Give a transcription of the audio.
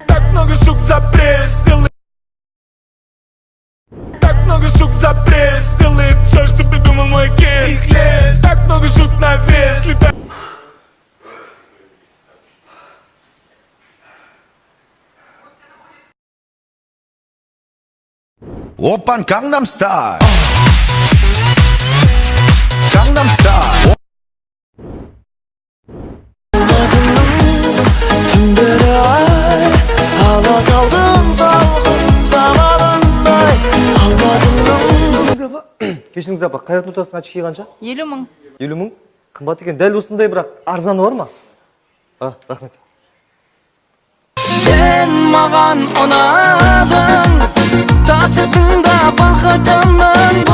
Так много штук за пресс, так много штук за пресс, делай все, что придумал мой ген. Так много штук на вес, летай. 오빤 강남스타일 강남스타일 Түндері ай ала қалдым салқын заманындай алматының. Кешіріңіз апа, қайрат нұртастың очки қанша? 50 мың. 50 мың? Қымбат екен. Дәл осындай бірақ арзаны бар ма? Рахмет. Сен маған ұнадың, тасытында бақытымның,